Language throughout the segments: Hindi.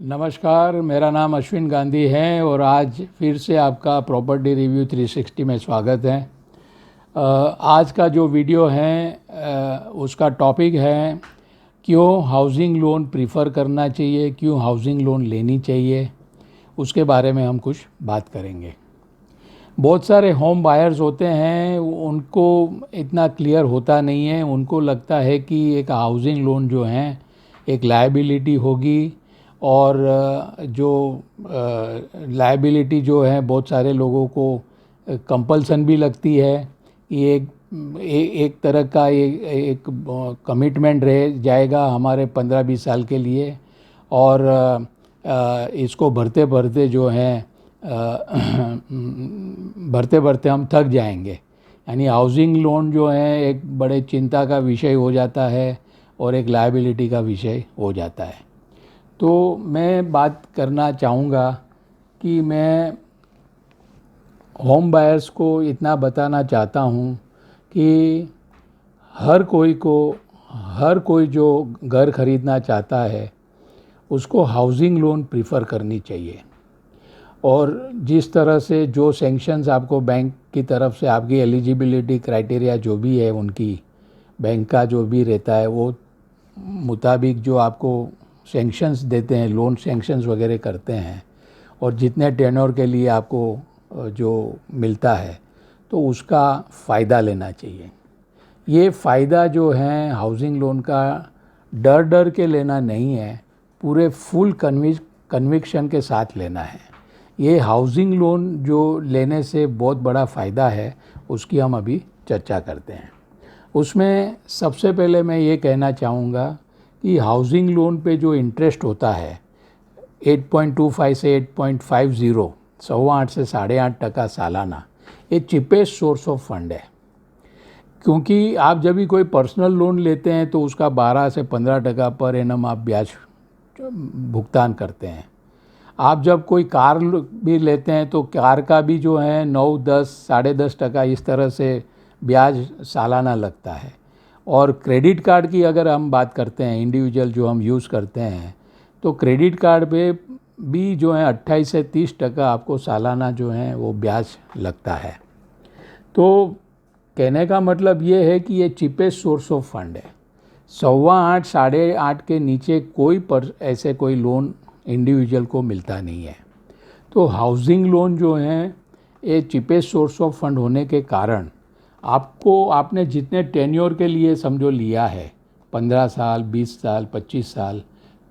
नमस्कार, मेरा नाम अश्विन गांधी है और आज फिर से आपका प्रॉपर्टी रिव्यू 360 में स्वागत है। आज का जो वीडियो है उसका टॉपिक है क्यों हाउसिंग लोन प्रीफर करना चाहिए, क्यों हाउसिंग लोन लेनी चाहिए, उसके बारे में हम कुछ बात करेंगे। बहुत सारे होम बायर्स होते हैं, उनको इतना क्लियर होता नहीं है। उनको लगता है कि एक हाउसिंग लोन जो है एक लायबिलिटी होगी और जो लायबिलिटी जो है बहुत सारे लोगों को कंपल्सन भी लगती है। ये एक तरह का एक कमिटमेंट रह जाएगा हमारे 15-20 साल के लिए और इसको भरते भरते जो है भरते भरते हम थक जाएंगे। यानी हाउसिंग लोन जो है एक बड़े चिंता का विषय हो जाता है और एक लायबिलिटी का विषय हो जाता है। तो मैं बात करना चाहूँगा कि मैं होम बायर्स को इतना बताना चाहता हूँ कि हर कोई जो घर ख़रीदना चाहता है उसको हाउसिंग लोन प्रीफर करनी चाहिए। और जिस तरह से जो सेंक्शंस आपको बैंक की तरफ से आपकी एलिजिबिलिटी क्राइटेरिया जो भी है, उनकी बैंक का जो भी रहता है वो मुताबिक जो आपको सेंक्शंस देते हैं, लोन सेंक्शंस वगैरह करते हैं और जितने टेन्योर के लिए आपको जो मिलता है तो उसका फ़ायदा लेना चाहिए। ये फ़ायदा जो है हाउसिंग लोन का डर डर के लेना नहीं है, पूरे फुल कन्विक्शन के साथ लेना है। ये हाउसिंग लोन जो लेने से बहुत बड़ा फ़ायदा है उसकी हम अभी चर्चा करते हैं। उसमें सबसे पहले मैं ये कहना चाहूँगा कि हाउसिंग लोन पे जो इंटरेस्ट होता है 8.25 से 8.50, 8.25 से 8.5% सालाना, ये चीपेस्ट सोर्स ऑफ फंड है। क्योंकि आप जब भी कोई पर्सनल लोन लेते हैं तो उसका 12 से 15% पर एनम आप ब्याज भुगतान करते हैं। आप जब कोई कार भी लेते हैं तो कार का भी जो है 9, 10, 10.5% इस तरह से ब्याज सालाना लगता है। और क्रेडिट कार्ड की अगर हम बात करते हैं, इंडिविजुअल जो हम यूज़ करते हैं, तो क्रेडिट कार्ड पे भी जो है 28 से 30% आपको सालाना जो है वो ब्याज लगता है। तो कहने का मतलब ये है कि ये चीपेस्ट सोर्स ऑफ फंड है। 8.25, 8.5 के नीचे ऐसे कोई लोन इंडिविजुअल को मिलता नहीं है। तो हाउसिंग लोन जो है ये चीपेस्ट सोर्स ऑफ फंड होने के कारण आपने जितने टेन्योर के लिए समझो लिया है, 15 साल, 20 साल, 25 साल,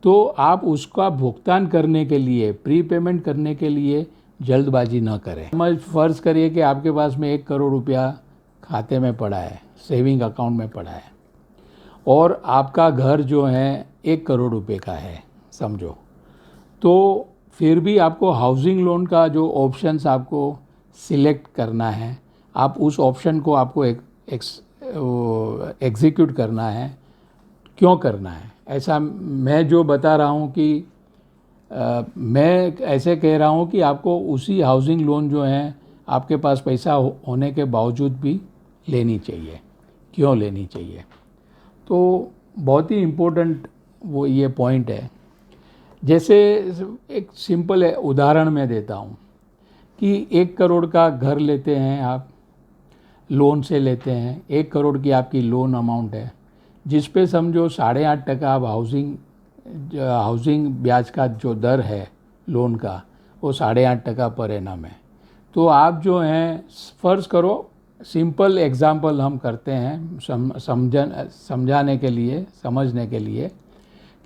तो आप उसका भुगतान करने के लिए, प्री पेमेंट करने के लिए जल्दबाजी न करें। फ़र्ज़ करिए कि आपके पास में 1 करोड़ रुपया खाते में पड़ा है, सेविंग अकाउंट में पड़ा है और आपका घर जो है 1 करोड़ रुपए का है समझो, तो फिर भी आपको हाउसिंग लोन का जो ऑप्शंस आपको सिलेक्ट करना है, आप उस ऑप्शन को आपको एग्जीक्यूट करना है। क्यों करना है ऐसा मैं जो बता रहा हूँ कि मैं ऐसे कह रहा हूँ कि आपको उसी हाउसिंग लोन जो है आपके पास पैसा होने के बावजूद भी लेनी चाहिए। क्यों लेनी चाहिए? तो बहुत ही इम्पोर्टेंट वो ये पॉइंट है। जैसे एक सिंपल उदाहरण मैं देता हूँ कि 1 करोड़ का घर लेते हैं आप, लोन से लेते हैं, 1 करोड़ की आपकी लोन अमाउंट है, जिस पे समझो 8.5% आप हाउसिंग ब्याज का जो दर है लोन का वो 8.5% पर एनम है। तो आप जो हैं, फ़र्ज़ करो, सिंपल एग्जांपल हम करते हैं समझाने के लिए, समझने के लिए,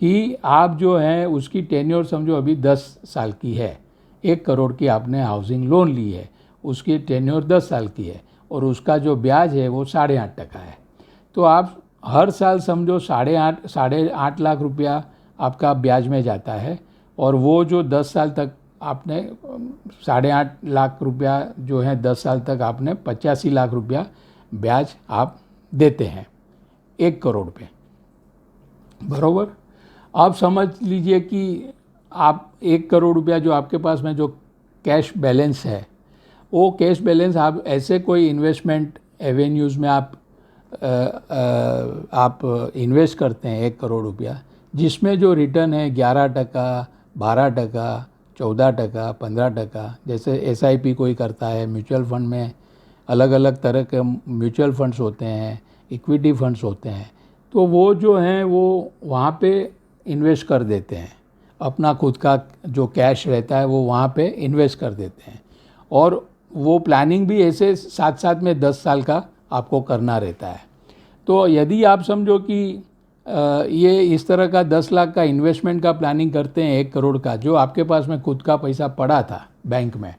कि आप जो हैं उसकी टेन्योर समझो अभी 10 साल की है। 1 करोड़ की आपने हाउसिंग लोन ली है, उसकी टेन्योर 10 साल की है और उसका जो ब्याज है वो 8.5% है। तो आप हर साल समझो 8.5 लाख रुपया आपका ब्याज में जाता है और वो जो 10 साल तक आपने 8.5 लाख रुपया जो है 10 साल तक आपने 85 लाख रुपया ब्याज आप देते हैं 1 करोड़ पे, बरोबर। अब समझ लीजिए कि आप 1 करोड़ रुपया जो आपके पास में जो कैश बैलेंस है, वो कैश बैलेंस आप ऐसे कोई इन्वेस्टमेंट एवेन्यूज़ में आप इन्वेस्ट करते हैं 1 करोड़ रुपया, जिसमें जो रिटर्न है 11%, 12%, 14%, 15%, जैसे SIP कोई करता है, म्यूचुअल फंड में अलग अलग तरह के म्यूचुअल फंड्स होते हैं, इक्विटी फंड्स होते हैं, तो वो जो हैं वो वहाँ पे इन्वेस्ट कर देते हैं। अपना खुद का जो कैश रहता है वो वहाँ पे इन्वेस्ट कर देते हैं, और वो प्लानिंग भी ऐसे साथ साथ में 10 साल का आपको करना रहता है। तो यदि आप समझो कि ये इस तरह का 10 लाख का इन्वेस्टमेंट का प्लानिंग करते हैं 1 करोड़ का, जो आपके पास में खुद का पैसा पड़ा था बैंक में,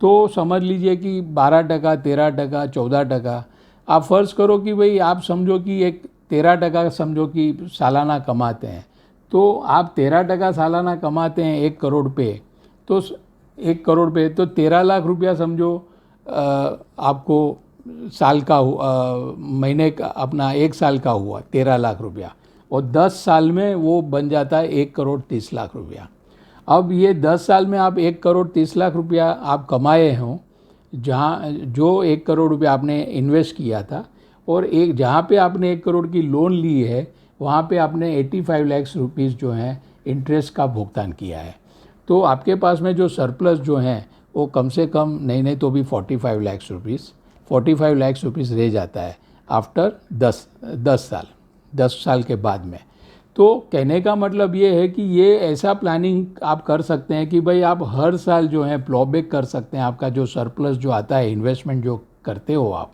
तो समझ लीजिए कि 12%, 13%, 14%, आप फ़र्ज़ करो कि भाई आप समझो कि एक 13% समझो कि सालाना कमाते हैं, तो आप 13% सालाना कमाते हैं 1 करोड़ पे, तो 1 करोड़ पे तो 13 लाख रुपया समझो आपको साल का महीने का अपना 1 साल का हुआ 13 लाख रुपया, और 10 साल में वो बन जाता है 1 करोड़ 30 लाख रुपया। अब ये 10 साल में आप 1 करोड़ 30 लाख रुपया आप कमाए हों, जहाँ जो 1 करोड़ रुपया आपने इन्वेस्ट किया था, और एक जहाँ पे आपने 1 करोड़ की लोन ली है वहाँ पे आपने 85 लाख रुपीज़ जो हैं इंटरेस्ट का भुगतान किया है। तो आपके पास में जो सरप्लस जो हैं वो कम से कम नहीं तो भी 45 लाख रुपीज़, 45 लाख रुपीज़ रह जाता है आफ्टर 10 साल के बाद में। तो कहने का मतलब ये है कि ये ऐसा प्लानिंग आप कर सकते हैं कि भाई आप हर साल जो है प्लॉबैक कर सकते हैं। आपका जो सरप्लस जो आता है, इन्वेस्टमेंट जो करते हो आप,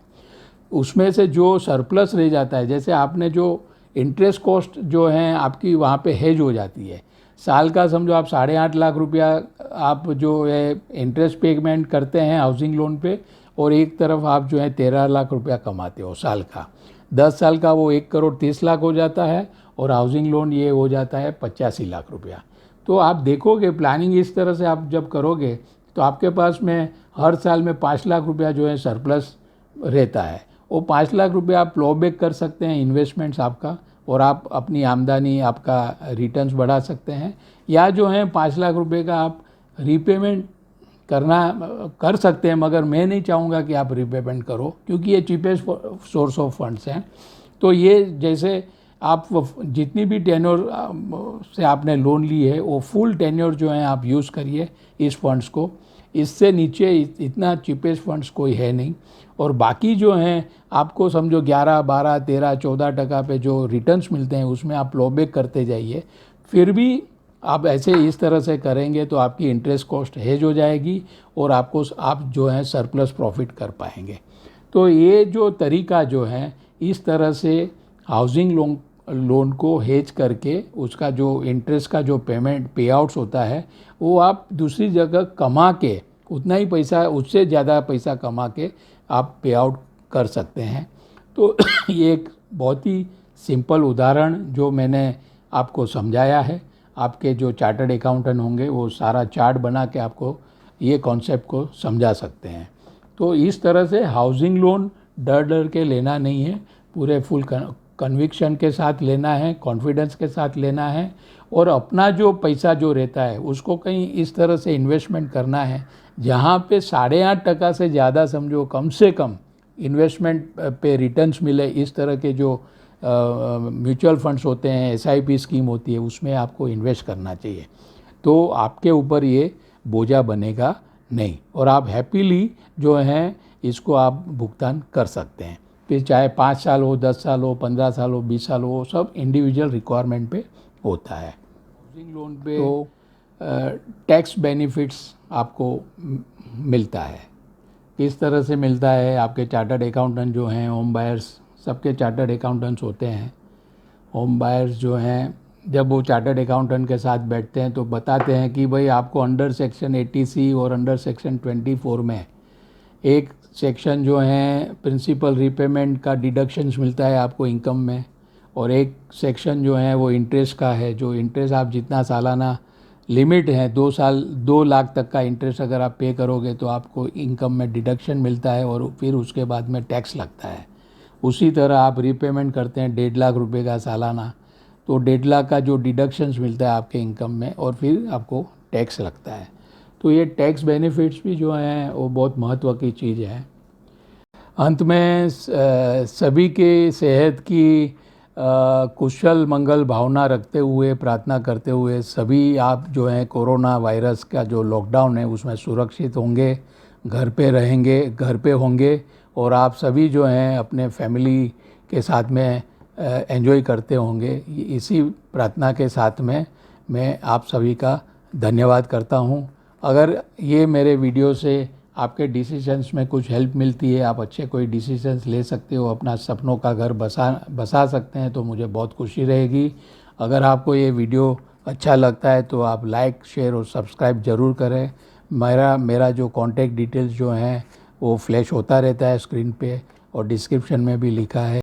उसमें से जो सरप्लस रह जाता है, जैसे आपने जो इंटरेस्ट कॉस्ट जो है आपकी वहाँ पे हेज हो जाती है। साल का समझो आप 8.5 लाख रुपया आप जो है इंटरेस्ट पेमेंट करते हैं हाउसिंग लोन पे, और एक तरफ आप जो है 13 लाख रुपया कमाते हो साल का। 10 साल का वो 1 करोड़ 30 लाख हो जाता है, और हाउसिंग लोन ये हो जाता है 85 लाख रुपया। तो आप देखोगे प्लानिंग इस तरह से आप जब करोगे तो आपके पास में हर साल में 5 लाख रुपया जो है सरप्लस रहता है। वो 5 लाख रुपया आप प्लॉबैक कर सकते हैं इन्वेस्टमेंट्स आपका, और आप अपनी आमदनी आपका रिटर्न्स बढ़ा सकते हैं। या जो है 5 लाख रुपए का आप रीपेमेंट कर सकते हैं, मगर मैं नहीं चाहूँगा कि आप रीपेमेंट करो, क्योंकि ये चीपेस्ट सोर्स ऑफ फंड्स हैं। तो ये जैसे आप जितनी भी टेन्योर से आपने लोन ली है वो फुल टेन्योर जो है आप यूज़ करिए इस फंड्स को। इससे नीचे इतना चीपेस्ट फंड्स कोई है नहीं। और बाकी जो हैं आपको समझो 11, 12, 13, 14% पे जो रिटर्न्स मिलते हैं उसमें आप प्लॉबैक करते जाइए। फिर भी आप ऐसे इस तरह से करेंगे तो आपकी इंटरेस्ट कॉस्ट हेज हो जाएगी, और आप जो है सरप्लस प्रॉफिट कर पाएंगे। तो ये जो तरीका जो है इस तरह से हाउसिंग लोन को हेज करके उसका जो इंटरेस्ट का जो पे आउट्स होता है वो आप दूसरी जगह कमा के उतना ही पैसा, उससे ज़्यादा पैसा कमा के आप पे आउट कर सकते हैं। तो ये एक बहुत ही सिंपल उदाहरण जो मैंने आपको समझाया है। आपके जो चार्टर्ड अकाउंटेंट होंगे वो सारा चार्ट बना के आपको ये कॉन्सेप्ट को समझा सकते हैं। तो इस तरह से हाउसिंग लोन डर के लेना नहीं है, पूरे फुल कन्विक्शन के साथ लेना है, कॉन्फिडेंस के साथ लेना है, और अपना जो पैसा जो रहता है उसको कहीं इस तरह से इन्वेस्टमेंट करना है जहाँ पे 8.5% से ज़्यादा समझो कम से कम इन्वेस्टमेंट पे रिटर्न्स मिले। इस तरह के जो म्यूचुअल फंड्स होते हैं, SIP स्कीम होती है, उसमें आपको इन्वेस्ट करना चाहिए। तो आपके ऊपर ये बोझा बनेगा नहीं, और आप हैप्पीली जो हैं इसको आप भुगतान कर सकते हैं। फिर चाहे 5 साल हो, 10 साल हो, 15 साल हो, 20 साल हो, सब इंडिविजुअल रिक्वायरमेंट पे होता है। हाउसिंग लोन पे तो टैक्स बेनिफिट्स आपको मिलता है। किस तरह से मिलता है? आपके चार्टर्ड अकाउंटेंट जो हैं, होम बायर्स, सबके चार्टर्ड अकाउंटेंट्स होते हैं। होम बायर्स जो हैं जब वो चार्टर्ड अकाउंटेंट के साथ बैठते हैं तो बताते हैं कि भाई आपको अंडर सेक्शन 80C और अंडर सेक्शन 24 में एक सेक्शन जो है प्रिंसिपल रीपेमेंट का डिडक्शंस मिलता है आपको इनकम में, और एक सेक्शन जो है वो इंटरेस्ट का है। जो इंटरेस्ट आप जितना सालाना लिमिट है 2 लाख तक का इंटरेस्ट अगर आप पे करोगे तो आपको इनकम में डिडक्शन मिलता है, और फिर उसके बाद में टैक्स लगता है। उसी तरह आप रीपेमेंट करते हैं 1.5 लाख रुपए का सालाना, तो 1.5 लाख का जो डिडक्शंस मिलता है आपके इनकम में, और फिर आपको टैक्स लगता है। तो ये टैक्स बेनिफिट्स भी जो हैं वो बहुत महत्व की चीज़ है। अंत में सभी के सेहत की कुशल मंगल भावना रखते हुए, प्रार्थना करते हुए सभी आप जो हैं कोरोना वायरस का जो लॉकडाउन है उसमें सुरक्षित होंगे, घर पे रहेंगे, घर पे होंगे, और आप सभी जो हैं अपने फैमिली के साथ में एंजॉय करते होंगे। इसी प्रार्थना के साथ में मैं आप सभी का धन्यवाद करता हूँ। अगर ये मेरे वीडियो से आपके डिसीजंस में कुछ हेल्प मिलती है, आप अच्छे कोई डिसीजंस ले सकते हो, अपना सपनों का घर बसा सकते हैं, तो मुझे बहुत खुशी रहेगी। अगर आपको ये वीडियो अच्छा लगता है तो आप लाइक, शेयर और सब्सक्राइब ज़रूर करें। मेरा जो कॉन्टैक्ट डिटेल्स जो हैं वो फ्लैश होता रहता है स्क्रीन पे, और डिस्क्रिप्शन में भी लिखा है।